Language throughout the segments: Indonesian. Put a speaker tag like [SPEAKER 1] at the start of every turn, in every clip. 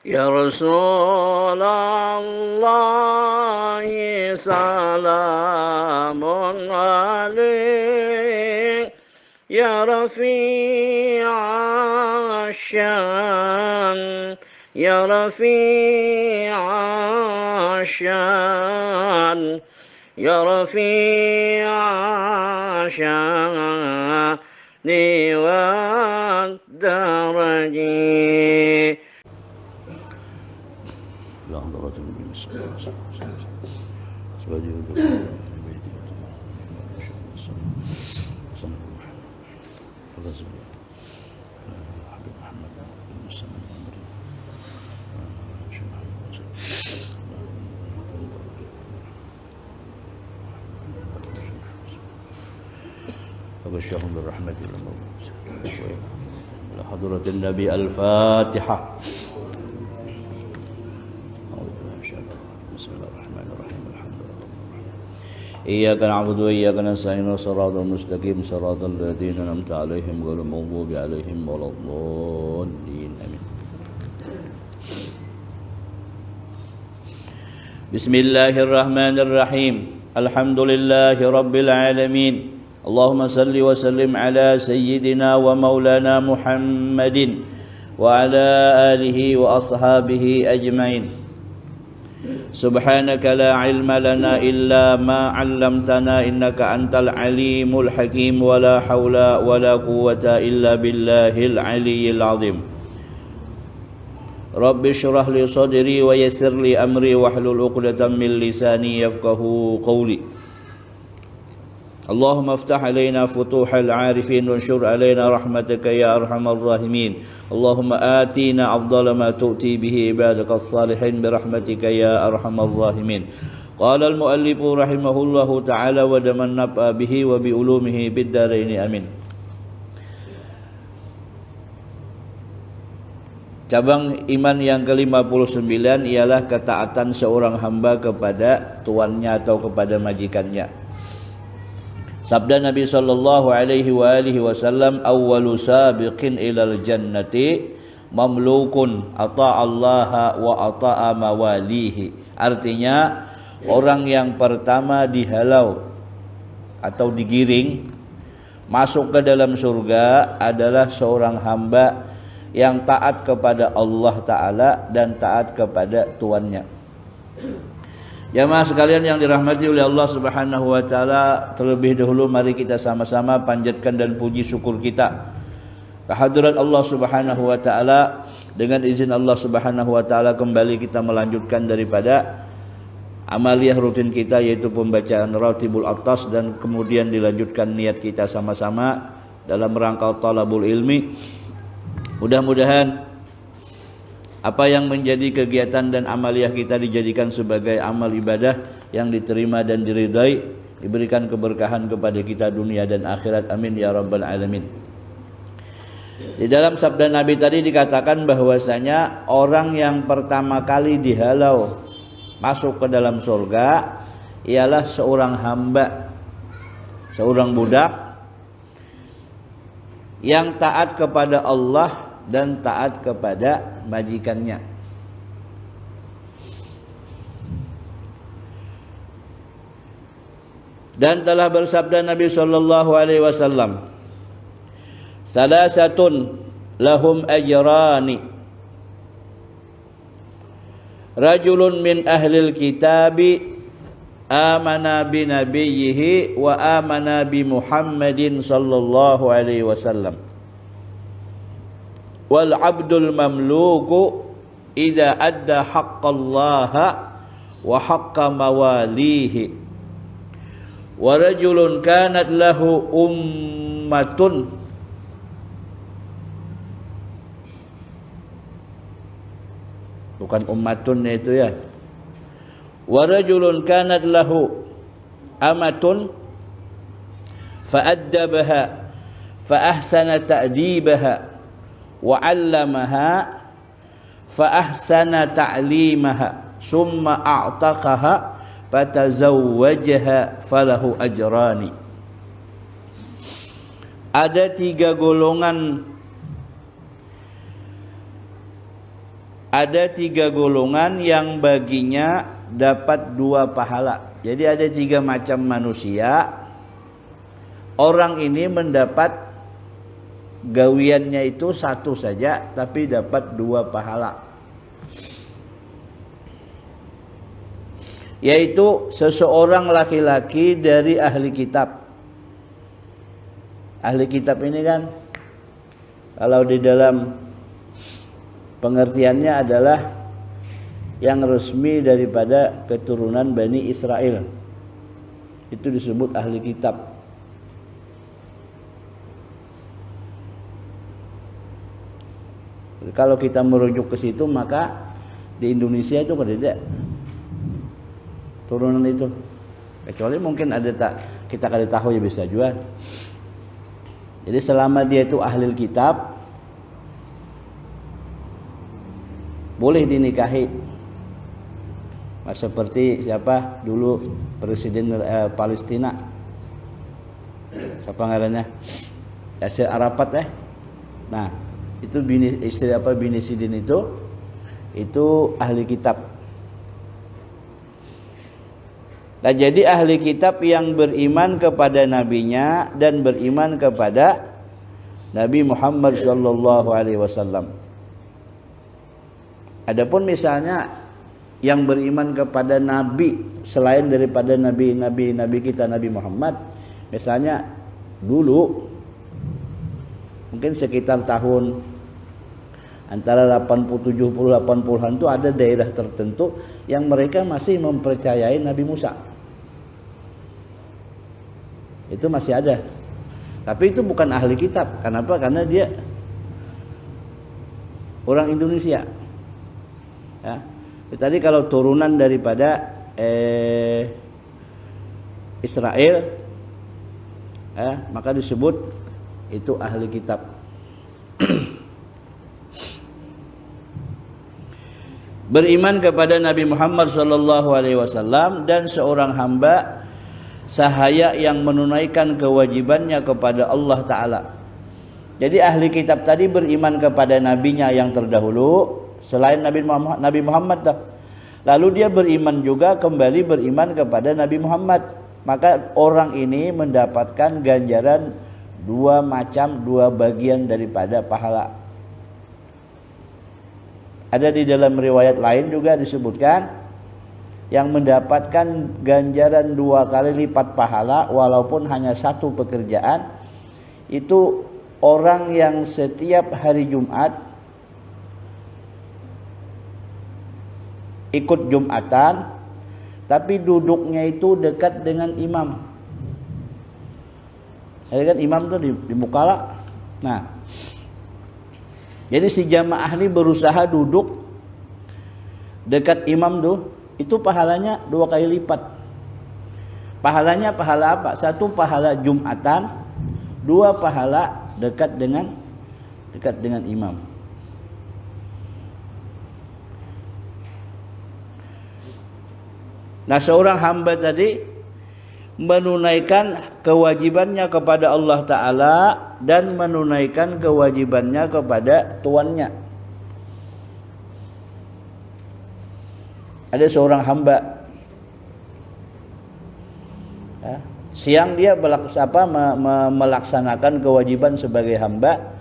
[SPEAKER 1] يا رسول الله سلام عليك يا رفيع الشان يا رفيع الشان يا رفيع الشان والدرج
[SPEAKER 2] لا حضرة النبي صلى الله عليه وسلم فبشرهم بالرحمة إلى حضرة النبي الفاتحة. إياك نعبد وإياك نستعين صراط المستقيم صراط الذين أنعمت عليهم غير المغضوب عليهم ولا الضالين آمين. بسم الله الرحمن الرحيم الحمد لله رب العالمين اللهم صل وسلم على سيدنا ومولانا محمد وعلى آله وأصحابه أجمعين. سبحانك لا علم لنا إلا ما علمتنا إنك أنت العليم الحكيم ولا حول ولا قوة إلا بالله العلي العظيم. رب اشرح لي صدري ويسر لي أمري واحلل عقدة من لساني يفقهوا قولي. اللهم افتح علينا فتوح العارفين وانشر علينا رحمتك يا أرحم الراحمين. اللهم آتينا أفضل ما تؤتي به عبادك الصالحين برحمتك يا أرحم الراحمين. قال المؤلف رحمه الله تعالى ودمن نفع به وبعلومه بالدارين آمين. Cabang iman yang ke-59 ialah ketaatan seorang hamba kepada tuannya atau kepada majikannya. Sabda Nabi sallallahu alaihi wasallam, awwalu sabiqin ilal jannati mamlukun ata'allaha wa ata'a mawalihi. Artinya orang yang pertama dihalau atau digiring masuk ke dalam surga adalah seorang hamba yang taat kepada Allah Ta'ala dan taat kepada tuannya. Jamaah sekalian yang dirahmati oleh Allah Subhanahu wa taala, terlebih dahulu mari kita sama-sama panjatkan dan puji syukur kita kehadirat Allah Subhanahu wa taala. Dengan izin Allah Subhanahu wa taala kembali kita melanjutkan daripada amaliyah rutin kita, yaitu pembacaan Ratibul Atas, dan kemudian dilanjutkan niat kita sama-sama dalam rangka talabul ilmi. Mudah-mudahan apa yang menjadi kegiatan dan amaliyah kita dijadikan sebagai amal ibadah yang diterima dan diridai, diberikan keberkahan kepada kita dunia dan akhirat. Amin ya rabbal alamin. Di dalam sabda Nabi tadi dikatakan bahwasanya orang yang pertama kali dihalau masuk ke dalam surga ialah seorang hamba, seorang budak yang taat kepada Allah dan taat kepada majikannya. Dan telah bersabda Nabi sallallahu alaihi wasallam, salasatun lahum ajrani, rajulun min ahlil kitabi amana bi nabiyhi wa amana bi Muhammadin sallallahu alaihi wasallam, wal abdul mamluku idza adda haqqallaha wa haqqa mawalihi, wa rajulun kanat lahu ummatun bukan ummatun itu ya, wa rajulun kanat lahu amatun fa addabaha fa ahsana ta'dibaha wa 'allamaha fa ahsana ta'limaha summa a'taqaha fatazawwajaha falahu ajrani. Ada 3 golongan ada 3 golongan yang baginya dapat 2 pahala. Jadi ada 3 macam manusia. Orang ini mendapat gawiannya itu 1 saja, tapi dapat 2 pahala. Yaitu seseorang laki-laki dari ahli kitab. Ahli kitab ini kan, kalau di dalam pengertiannya adalah yang resmi daripada keturunan Bani Israel. Itu disebut ahli kitab. Kalau kita merujuk ke situ, maka di Indonesia itu tidak turunan itu. Kecuali mungkin ada kita kada tahu ya, bisa juga. Jadi selama dia itu ahli kitab, boleh dinikahi. Seperti siapa dulu presiden Palestina, siapa ngarannya, Yasser Arafat Nah, itu bini Sidin itu ahli kitab. Nah, jadi ahli kitab yang beriman kepada nabinya dan beriman kepada Nabi Muhammad sallallahu alaihi wasallam. Adapun misalnya yang beriman kepada nabi selain daripada nabi kita Nabi Muhammad, misalnya dulu mungkin sekitar tahun antara 80, 70, 80-an itu ada daerah tertentu yang mereka masih mempercayai Nabi Musa. Itu masih ada. Tapi itu bukan ahli kitab. Kenapa? Karena dia orang Indonesia. Ya. Tadi kalau turunan daripada Israel, maka disebut itu ahli kitab. Beriman kepada Nabi Muhammad sallallahu alaihi wasallam dan seorang hamba sahaya yang menunaikan kewajibannya kepada Allah Ta'ala. Jadi ahli kitab tadi beriman kepada nabinya yang terdahulu selain Nabi Muhammad. Lalu dia beriman juga kembali beriman kepada Nabi Muhammad. Maka orang ini mendapatkan ganjaran 2 bagian daripada pahala. Ada di dalam riwayat lain juga disebutkan yang mendapatkan ganjaran 2 kali lipat pahala walaupun hanya 1 pekerjaan, itu orang yang setiap hari Jumat ikut Jumatan tapi duduknya itu dekat dengan imam. Jadi kan imam tuh di mukala. Nah, jadi si jamaah ini berusaha duduk dekat imam tuh, itu pahalanya 2 kali lipat. Pahalanya pahala apa? 1 pahala Jumatan, 2 pahala dekat dengan imam. Nah, seorang hamba tadi menunaikan kewajibannya kepada Allah Ta'ala dan menunaikan kewajibannya kepada tuannya. Ada seorang hamba, siang dia melaksanakan kewajiban sebagai hamba.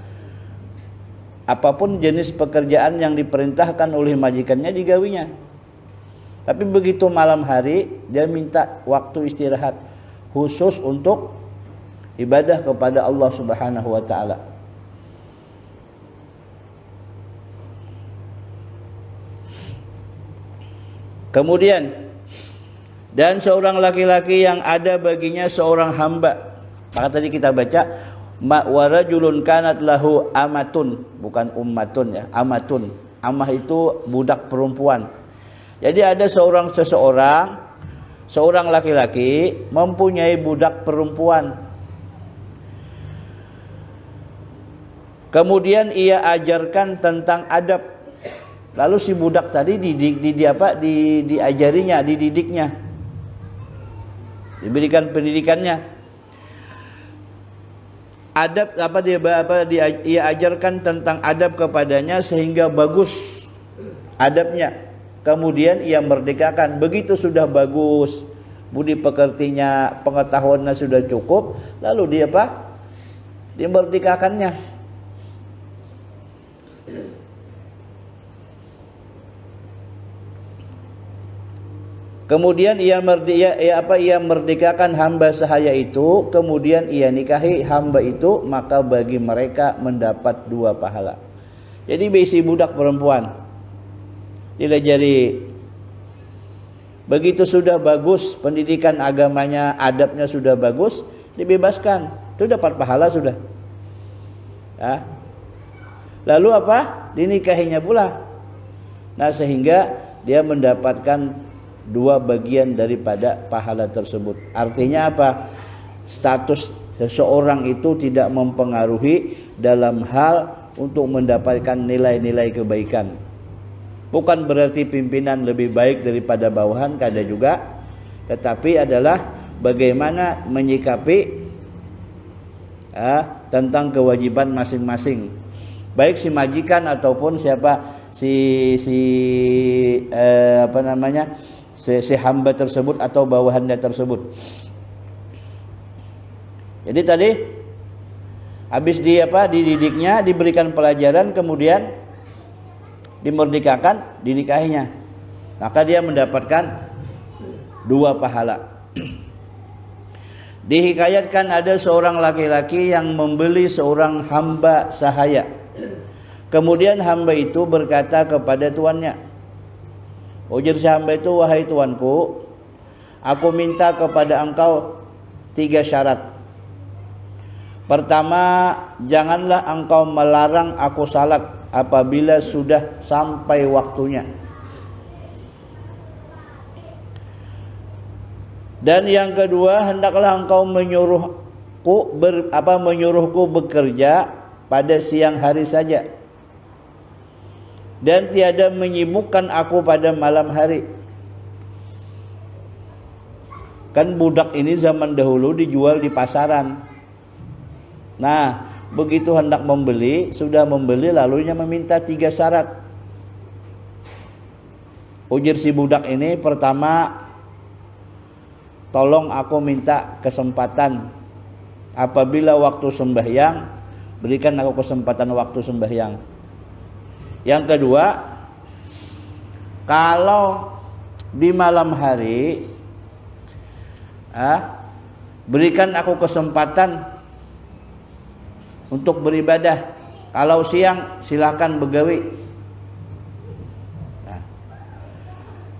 [SPEAKER 2] Apapun jenis pekerjaan yang diperintahkan oleh majikannya digawinya. Tapi begitu malam hari dia minta waktu istirahat khusus untuk ibadah kepada Allah Subhanahu wa taala. Kemudian dan seorang laki-laki yang ada baginya seorang hamba. Maka tadi kita baca wa rajulun kanat lahu amatun, bukan ummatun ya, amatun. Amah itu budak perempuan. Jadi ada seorang laki-laki mempunyai budak perempuan. Kemudian ia ajarkan tentang adab. Lalu si budak tadi diajarinya, dididiknya. Diberikan pendidikannya. Adab ia ajarkan tentang adab kepadanya sehingga bagus adabnya. Kemudian ia merdekakan. Begitu sudah bagus, budi pekertinya, pengetahuannya sudah cukup, lalu dia apa? Dimerdekakannya. Kemudian ia merdekakan hamba sahaya itu, kemudian ia nikahi hamba itu, maka bagi mereka mendapat 2 pahala. Jadi bisi budak perempuan dilajari, begitu sudah bagus pendidikan agamanya, adabnya sudah bagus, dibebaskan, itu dapat pahala sudah. Ya. Lalu apa? Dinikahinya pula. Nah, sehingga dia mendapatkan 2 bagian daripada pahala tersebut. Artinya apa? Status seseorang itu tidak mempengaruhi dalam hal untuk mendapatkan nilai-nilai kebaikan. Bukan berarti pimpinan lebih baik daripada bawahan, kada juga. Tetapi adalah bagaimana menyikapi tentang kewajiban masing-masing. Baik si majikan ataupun siapa si hamba tersebut atau bawahannya tersebut. Jadi tadi habis dididiknya, diberikan pelajaran, kemudian dimerdekakan, dinikahinya. Maka dia mendapatkan 2 pahala. Dihikayatkan ada seorang laki-laki yang membeli seorang hamba sahaya. Kemudian hamba itu berkata kepada tuannya, ujar si hamba itu, wahai tuanku, aku minta kepada engkau 3 syarat. Pertama, janganlah engkau melarang aku salat apabila sudah sampai waktunya. Dan yang kedua, hendaklah engkau menyuruhku bekerja pada siang hari saja, dan tiada menyibukkan aku pada malam hari. Kan budak ini zaman dahulu dijual di pasaran. Nah, begitu hendak membeli, sudah membeli, lalunya meminta 3 syarat. Ujar si budak ini, pertama, tolong aku minta kesempatan apabila waktu sembahyang, berikan aku kesempatan waktu sembahyang. Yang kedua, kalau di malam hari, berikan aku kesempatan untuk beribadah. Kalau siang, silakan begawi. Nah,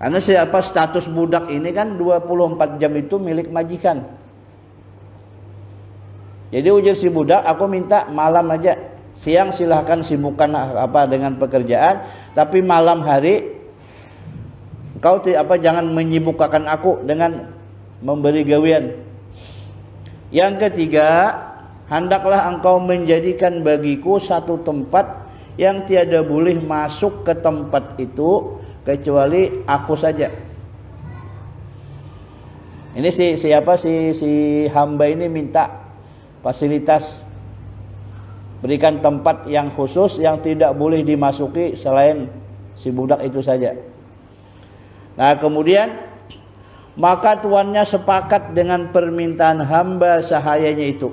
[SPEAKER 2] karena siapa status budak ini kan 24 jam itu milik majikan. Jadi ujar si budak, aku minta malam aja. Siang silahkan sibukkan dengan pekerjaan, tapi malam hari kau jangan menyibukkan aku dengan memberi gawian. Yang ketiga, hendaklah engkau menjadikan bagiku 1 tempat yang tiada boleh masuk ke tempat itu kecuali aku saja. Ini si hamba ini minta fasilitas, berikan tempat yang khusus yang tidak boleh dimasuki selain si budak itu saja. Nah, kemudian maka tuannya sepakat dengan permintaan hamba sahayanya itu.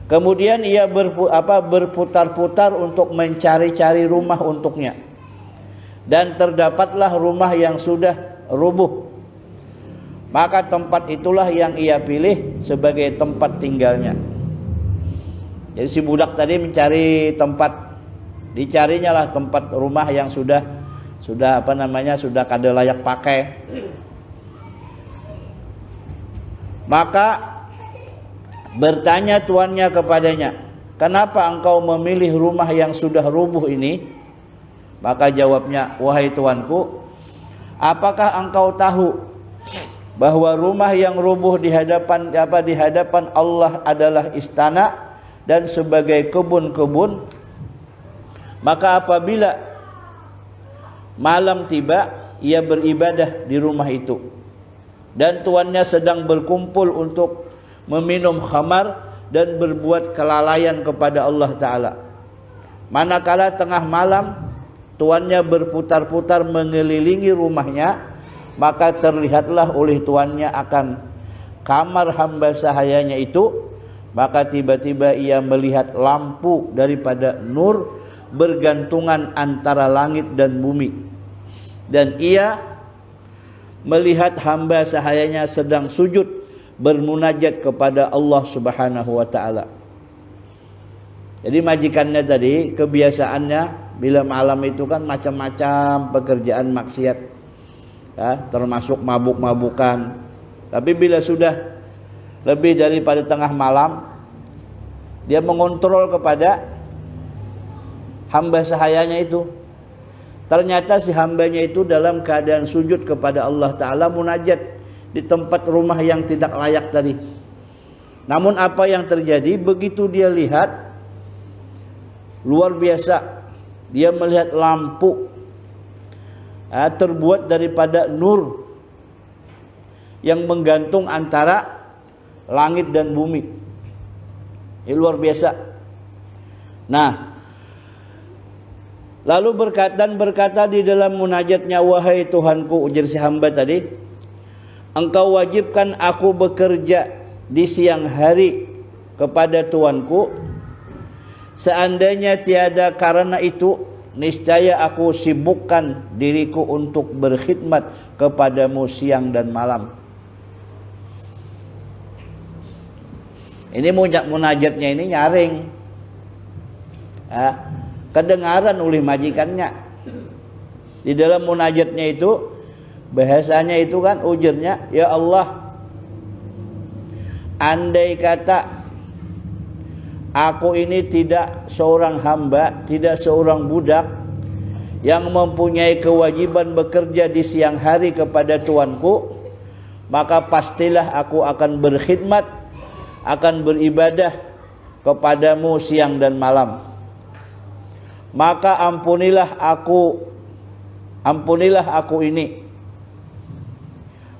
[SPEAKER 2] Kemudian ia berputar-putar untuk mencari-cari rumah untuknya. Dan terdapatlah rumah yang sudah rubuh. Maka tempat itulah yang ia pilih sebagai tempat tinggalnya. Jadi si budak tadi mencari tempat, dicarinya lah tempat rumah yang sudah kada layak pakai. Maka bertanya tuannya kepadanya, kenapa engkau memilih rumah yang sudah rubuh ini? Maka jawabnya, wahai tuanku, apakah engkau tahu bahwa rumah yang rubuh di hadapan Allah adalah istana dan sebagai kebun-kebun? Maka apabila malam tiba, ia beribadah di rumah itu, dan tuannya sedang berkumpul untuk meminum khamar dan berbuat kelalaian kepada Allah Ta'ala. Manakala tengah malam, tuannya berputar-putar mengelilingi rumahnya, maka terlihatlah oleh tuannya akan kamar hamba sahayanya itu, maka tiba-tiba ia melihat lampu daripada nur bergantungan antara langit dan bumi, dan ia melihat hamba sahayanya sedang sujud bermunajat kepada Allah Subhanahu wa taala. Jadi majikannya tadi kebiasaannya bila malam itu kan macam-macam pekerjaan maksiat, ya, termasuk mabuk-mabukan. Tapi bila sudah lebih daripada tengah malam, dia mengontrol kepada hamba sahayanya itu. Ternyata si hambanya itu dalam keadaan sujud kepada Allah Ta'ala, munajat di tempat rumah yang tidak layak tadi. Namun apa yang terjadi begitu dia lihat, luar biasa, dia melihat lampu terbuat daripada nur yang menggantung antara langit dan bumi. Ini luar biasa. Nah, lalu berkata di dalam munajatnya, wahai Tuhanku, ujar si hamba tadi, Engkau wajibkan aku bekerja di siang hari kepada Tuanku. Seandainya tiada karena itu, niscaya aku sibukkan diriku untuk berkhidmat kepadamu siang dan malam. Ini munajatnya ini nyaring, kedengaran oleh majikannya. Di dalam munajatnya itu, bahasanya itu kan ujarnya, ya Allah, andai kata aku ini tidak seorang hamba, tidak seorang budak yang mempunyai kewajiban bekerja di siang hari kepada Tuanku, maka pastilah aku akan berkhidmat, akan beribadah kepadamu siang dan malam. Maka ampunilah aku ini.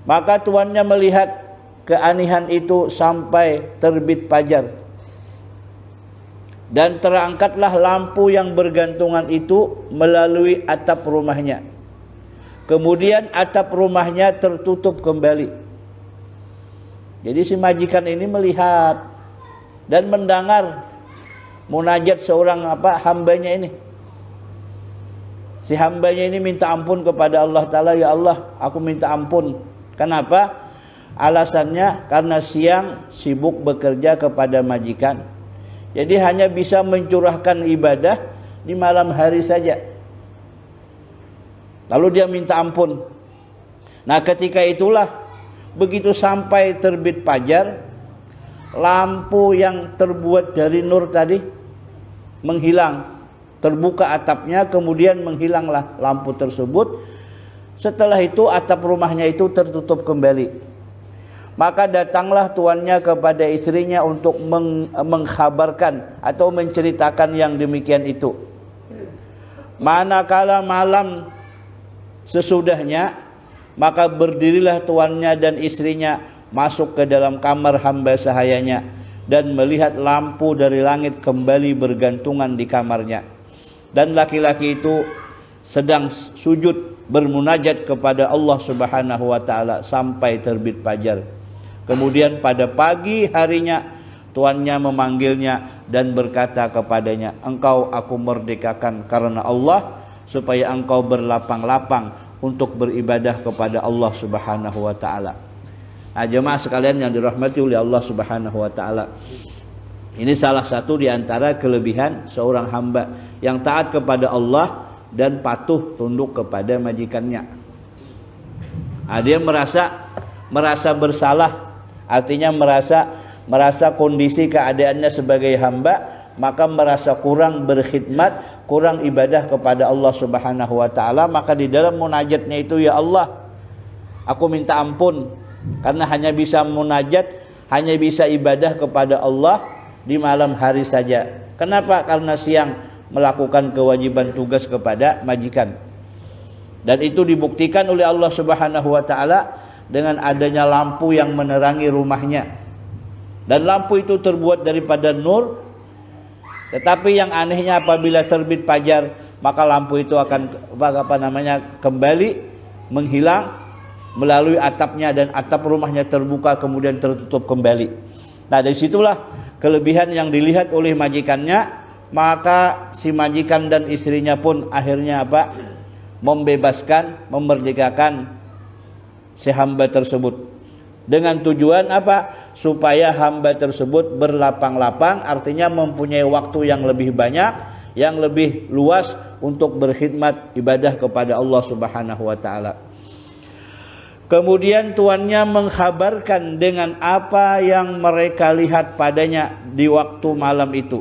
[SPEAKER 2] Maka tuannya melihat keanehan itu sampai terbit fajar, dan terangkatlah lampu yang bergantungan itu melalui atap rumahnya. Kemudian atap rumahnya tertutup kembali. Jadi si majikan ini melihat dan mendengar munajat seorang hambanya ini. Si hambanya ini minta ampun kepada Allah Ta'ala, ya Allah, aku minta ampun. Kenapa? Alasannya karena siang sibuk bekerja kepada majikan. Jadi hanya bisa mencurahkan ibadah di malam hari saja. Lalu dia minta ampun. Nah, ketika itulah begitu sampai terbit fajar, lampu yang terbuat dari nur tadi menghilang, terbuka atapnya, kemudian menghilanglah lampu tersebut. Setelah itu atap rumahnya itu tertutup kembali. Maka datanglah tuannya kepada istrinya untuk mengkhabarkan atau menceritakan yang demikian itu. Manakala malam sesudahnya, maka berdirilah tuannya dan istrinya masuk ke dalam kamar hamba sahayanya dan melihat lampu dari langit kembali bergantungan di kamarnya. Dan laki-laki itu sedang sujud bermunajat kepada Allah Subhanahu wa taala sampai terbit fajar. Kemudian pada pagi harinya tuannya memanggilnya dan berkata kepadanya, engkau aku merdekakan karena Allah, supaya engkau berlapang-lapang untuk beribadah kepada Allah Subhanahu wa taala. Nah, jemaah sekalian yang dirahmati oleh Allah Subhanahu wa taala, ini salah satu di antara kelebihan seorang hamba yang taat kepada Allah dan patuh tunduk kepada majikannya. Nah, dia merasa bersalah, artinya merasa kondisi keadaannya sebagai hamba, maka merasa kurang berkhidmat, kurang ibadah kepada Allah Subhanahu wa taala. Maka di dalam munajatnya itu, ya Allah, aku minta ampun karena hanya bisa munajat, hanya bisa ibadah kepada Allah di malam hari saja. Kenapa? Karena siang melakukan kewajiban tugas kepada majikan. Dan itu dibuktikan oleh Allah Subhanahu wa taala dengan adanya lampu yang menerangi rumahnya. Dan lampu itu terbuat daripada nur. Tetapi yang anehnya apabila terbit fajar, maka lampu itu akan kembali menghilang melalui atapnya dan atap rumahnya terbuka kemudian tertutup kembali. Nah, dari situlah kelebihan yang dilihat oleh majikannya, maka si majikan dan istrinya pun akhirnya membebaskan, memerdekakan si hamba tersebut. Dengan tujuan supaya hamba tersebut berlapang-lapang, artinya mempunyai waktu yang lebih banyak, yang lebih luas untuk berkhidmat ibadah kepada Allah Subhanahu wa taala. Kemudian tuannya mengkhabarkan dengan apa yang mereka lihat padanya di waktu malam itu.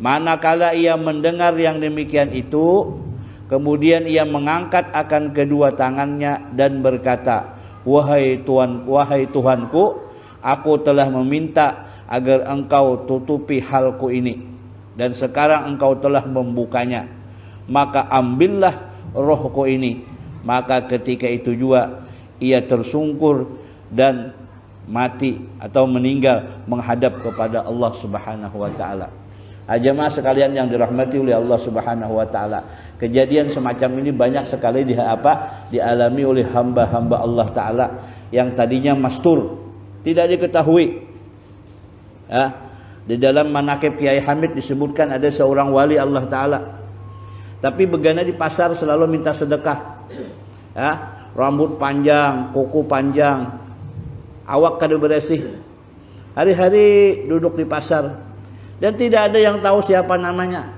[SPEAKER 2] Manakala ia mendengar yang demikian itu, kemudian ia mengangkat akan kedua tangannya dan berkata, wahai Tuhanku, aku telah meminta agar engkau tutupi halku ini, dan sekarang engkau telah membukanya, maka ambillah rohku ini. Maka ketika itu juga ia tersungkur dan mati atau meninggal menghadap kepada Allah Subhanahu wa taala. Jemaah sekalian yang dirahmati oleh Allah Subhanahu wa taala, kejadian semacam ini banyak sekali dialami oleh hamba-hamba Allah taala yang tadinya mastur, tidak diketahui. Di dalam manaqib Kiai Hamid disebutkan ada seorang wali Allah taala, tapi begana di pasar selalu minta sedekah. Rambut panjang, kuku panjang, awak kada bersih, hari-hari duduk di pasar dan tidak ada yang tahu siapa namanya.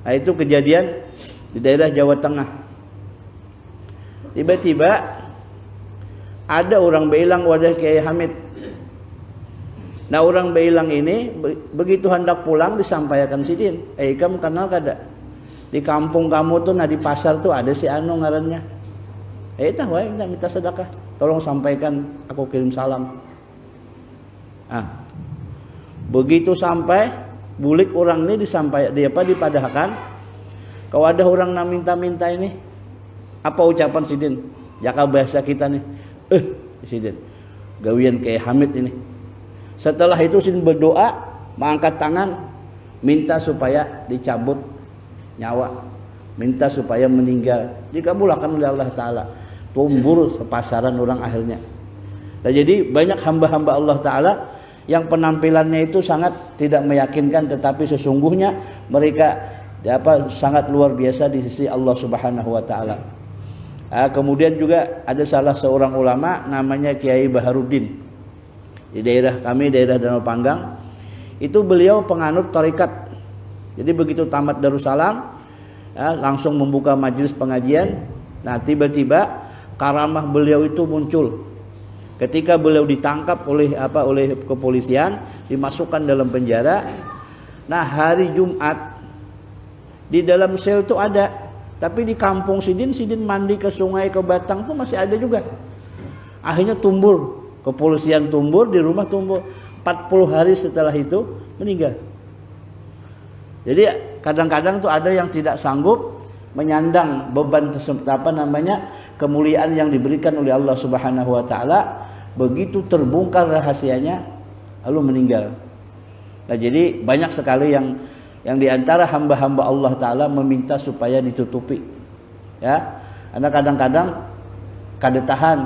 [SPEAKER 2] Nah, itu kejadian di daerah Jawa Tengah. Tiba-tiba ada orang bilang wadah Kiai Hamid. Nah, orang bilang ini begitu hendak pulang disampaikan sidin, kamu kenal kada? Di kampung kamu tuh, di pasar tuh ada si anu ngarannya. Tahu minta sedekah, tolong sampaikan aku kirim salam. Begitu sampai bulik orang ini dipadahkan. Kalau ada orang nak minta-minta ini, apa ucapan sidin? Jaka bahasa kita nih, sidin, gawian kayak Hamid ini. Setelah itu sidin berdoa, mengangkat tangan, minta supaya dicabut nyawa, minta supaya meninggal, dikabulkan oleh Allah Ta'ala. Tumbur sepasaran orang akhirnya. Nah, jadi banyak hamba-hamba Allah Ta'ala yang penampilannya itu sangat tidak meyakinkan, tetapi sesungguhnya mereka sangat luar biasa di sisi Allah Subhanahu wa taala. Kemudian juga ada salah seorang ulama namanya Kiai Baharuddin. Di daerah kami, daerah Danau Panggang, itu beliau penganut tarekat. Jadi begitu tamat Darussalam, langsung membuka majelis pengajian. Nah, tiba-tiba karamah beliau itu muncul. Ketika beliau ditangkap oleh kepolisian, dimasukkan dalam penjara. Nah, hari Jumat di dalam sel itu ada, tapi di kampung sidin mandi ke sungai, ke batang itu masih ada juga. Akhirnya tumbur, kepolisian tumbur, di rumah tumbur. 40 hari setelah itu meninggal. Jadi kadang-kadang tuh ada yang tidak sanggup menyandang beban tersebut, kemuliaan yang diberikan oleh Allah Subhanahu wa taala, begitu terbongkar rahasianya lalu meninggal. Nah, jadi banyak sekali yang di antara hamba-hamba Allah taala meminta supaya ditutupi. Karena kadang-kadang kada tahan.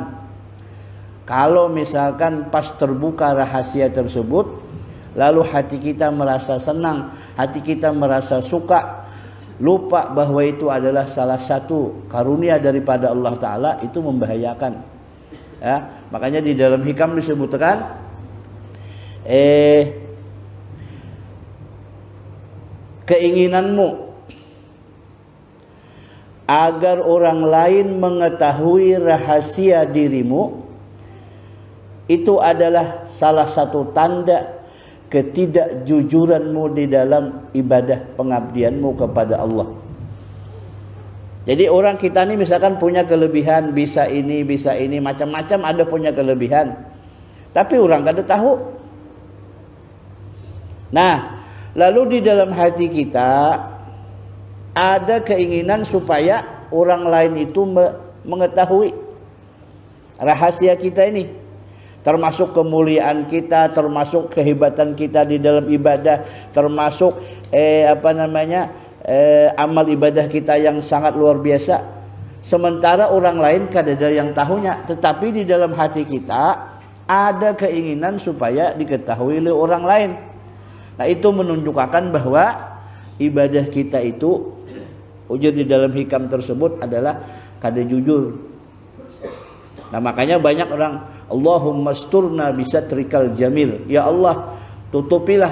[SPEAKER 2] Kalau misalkan pas terbuka rahasia tersebut, lalu hati kita merasa senang, hati kita merasa suka, lupa bahwa itu adalah salah satu karunia daripada Allah Ta'ala, itu membahayakan. Makanya di dalam hikam disebutkan keinginanmu agar orang lain mengetahui rahasia dirimu, itu adalah salah satu tanda ketidakjujuranmu di dalam ibadah pengabdianmu kepada Allah. Jadi orang kita ini misalkan punya kelebihan, bisa ini, macam-macam ada punya kelebihan, tapi orang kada tahu. Nah, lalu di dalam hati kita ada keinginan supaya orang lain itu mengetahui rahasia kita ini, termasuk kemuliaan kita, termasuk kehebatan kita di dalam ibadah, termasuk amal ibadah kita yang sangat luar biasa, sementara orang lain kadada yang tahunya, tetapi di dalam hati kita ada keinginan supaya diketahui oleh orang lain. Nah, itu menunjukkan bahwa ibadah kita itu ujar di dalam hikam tersebut adalah kada jujur. Nah, makanya banyak orang, Allahumma asturna bisatrikal jamil, ya Allah tutupilah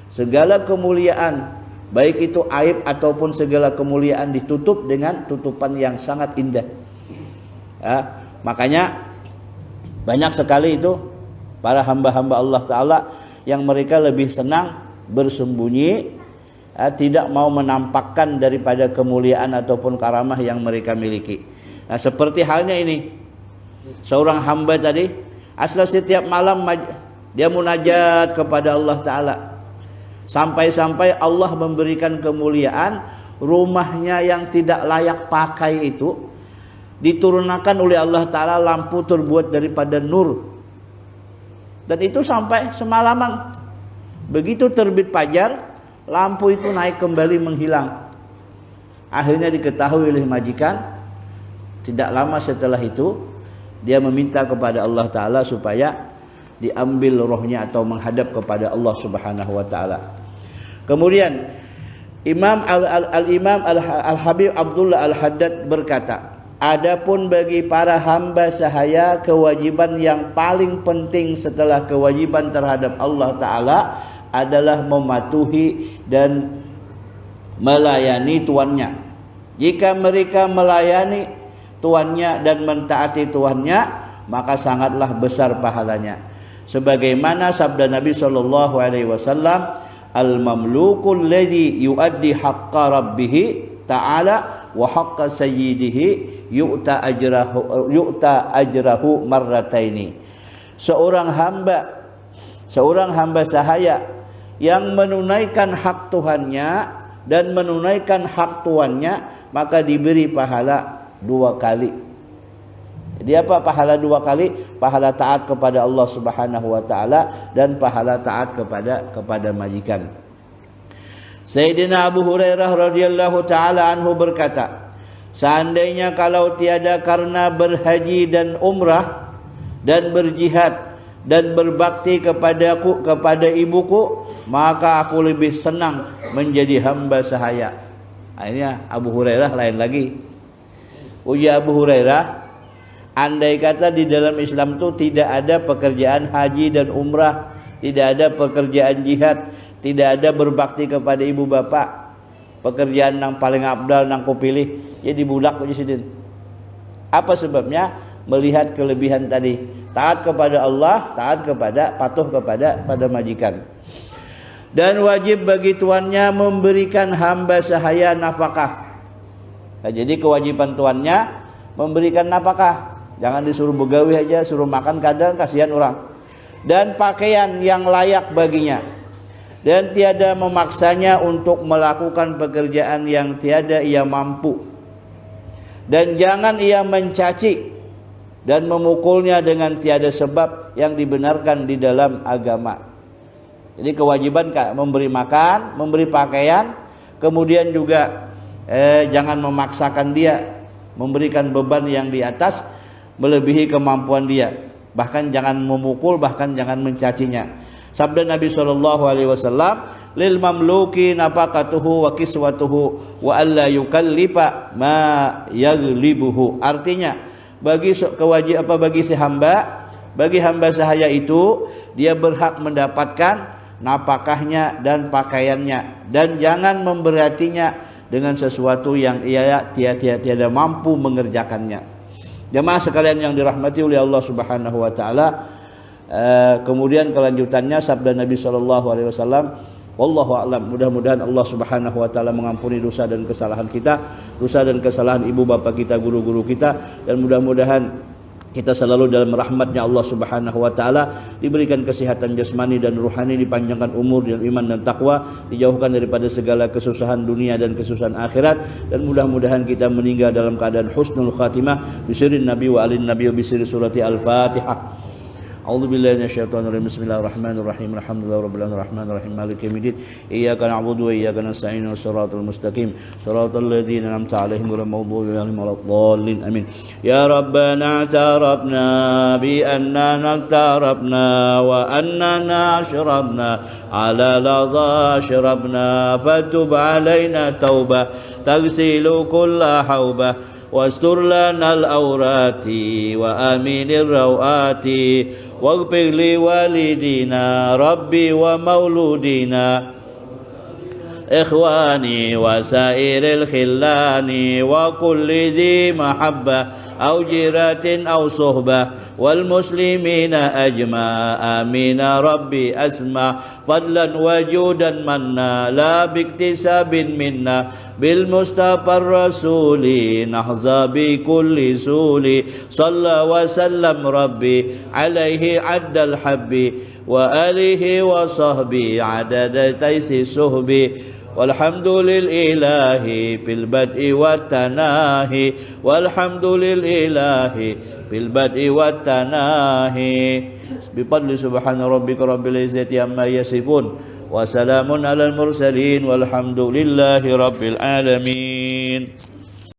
[SPEAKER 2] segala kemuliaan, baik itu aib ataupun segala kemuliaan ditutup dengan tutupan yang sangat indah. Ya, makanya banyak sekali itu para hamba-hamba Allah Ta'ala yang mereka lebih senang bersembunyi, tidak mau menampakkan daripada kemuliaan ataupun karamah yang mereka miliki. Nah, seperti halnya ini, seorang hamba tadi asal setiap malam dia munajat kepada Allah Ta'ala, sampai-sampai Allah memberikan kemuliaan, rumahnya yang tidak layak pakai itu diturunkan oleh Allah Ta'ala lampu terbuat daripada nur, dan itu sampai semalaman. Begitu terbit fajar, lampu itu naik kembali menghilang. Akhirnya diketahui oleh majikan. Tidak lama setelah itu dia meminta kepada Allah Ta'ala supaya diambil rohnya atau menghadap kepada Allah Subhanahu wa Ta'ala. Kemudian Imam Al-Imam Al-Habib Abdullah Al-Haddad berkata, adapun bagi para hamba sahaya kewajiban yang paling penting setelah kewajiban terhadap Allah Ta'ala adalah mematuhi dan melayani tuannya. Jika mereka melayani tuannya dan mentaati tuannya, maka sangatlah besar pahalanya. Sebagaimana sabda Nabi sallallahu alaihi wasallam, al-mamlukul ladzi yuaddi haqqa rabbih ta'ala wa haqqa sayyidihi yu'ta ajrahu marrataini. Seorang hamba sahaya yang menunaikan hak Tuhannya dan menunaikan hak tuannya, maka diberi pahala 2 kali. Jadi apa pahala 2 kali? Pahala taat kepada Allah Subhanahu wa Ta'ala dan pahala taat kepada majikan. Sayyidina Abu Hurairah radhiyallahu taala anhu berkata, seandainya kalau tiada karena berhaji dan umrah dan berjihad dan berbakti kepada ibuku, maka aku lebih senang menjadi hamba sahaya. Akhirnya Abu Hurairah lain lagi. Ujar Abu Hurairah, andai kata di dalam Islam itu tidak ada pekerjaan haji dan umrah, tidak ada pekerjaan jihad, tidak ada berbakti kepada ibu bapak, pekerjaan yang paling abdal nang ku pilih jadi budak aja sidin. Apa sebabnya? Melihat kelebihan tadi, taat kepada Allah, taat kepada, patuh kepada majikan. Dan wajib bagi tuannya memberikan hamba sahaya nafkah. Nah, jadi kewajiban tuannya memberikan nafkah. Jangan disuruh begawi aja, suruh makan kadang kasihan orang. Dan pakaian yang layak baginya. Dan tiada memaksanya untuk melakukan pekerjaan yang tiada ia mampu. Dan jangan ia mencaci dan memukulnya dengan tiada sebab yang dibenarkan di dalam agama. Jadi kewajiban memberi makan, memberi pakaian, kemudian juga jangan memaksakan dia, memberikan beban yang di atas melebihi kemampuan dia. Bahkan jangan memukul, bahkan jangan mencacinya. Sabda Nabi SAW, lil mamluki nafaqatuhu wa kiswatuhu wa alla yukallifa ma yaghlibuhu. Artinya bagi si hamba, bagi hamba sahaya itu dia berhak mendapatkan nafkahnya dan pakaiannya, dan jangan memberatinya dengan sesuatu yang ia tiada mampu mengerjakannya. Jemaah sekalian yang dirahmati oleh Allah Subhanahu wa Ta'ala, kemudian kelanjutannya sabda Nabi SAW, wallahu a'lam, mudah-mudahan Allah Subhanahu wa Ta'ala mengampuni dosa dan kesalahan kita, dosa dan kesalahan ibu bapa kita, guru-guru kita, dan mudah-mudahan kita selalu dalam rahmatnya Allah Subhanahu wa Ta'ala, diberikan kesehatan jasmani dan ruhani, dipanjangkan umur dan iman dan takwa, dijauhkan daripada segala kesusahan dunia dan kesusahan akhirat, dan mudah-mudahan kita meninggal dalam keadaan husnul khatimah bisirin nabi wa alin nabi wa bisiri surati al-fatihah. A'udzu billahi minasyaitonir rajim. Bismillahirrahmanirrahim. Alhamdulillahi rabbil alamin arrahmanir rahim maliki yaumiddin. Iyyaka na'budu wa iyyaka nasta'in shiratal mustaqim shiratal ladzina an'amta 'alaihim ghairil maghdubi 'alaihim waladdallin. Amin. Ya Rabbana i'tarafna bi annana i'tarafna wa annana ashrabna 'ala ladha ashrabna fatub 'alaina taubah taghsilu kulla haubah wastur lanal awrati wa aminir rawati waghfir li walidina rabbi wa mauludina ikhwani wa sairil khillani wa kulli dhi mahabbah aw jiratin aw suhbah wal muslimina ajma amin rabbi asma fadlan wa judan manna la biktisabin minna bil mustafa rasuli nahza bi kulli suli salla wa sallam rabbi alaihi addal habbi wa alihi wa sahbi adada taisi suhbi walhamdulillahi bil bad'i wat tanahi walhamdulillahi bil bad'i wat tanahi bifadli subhana rabbika rabbil izzati amma yasifun wa salamun alal mursalin walhamdulillahi rabbil alamin.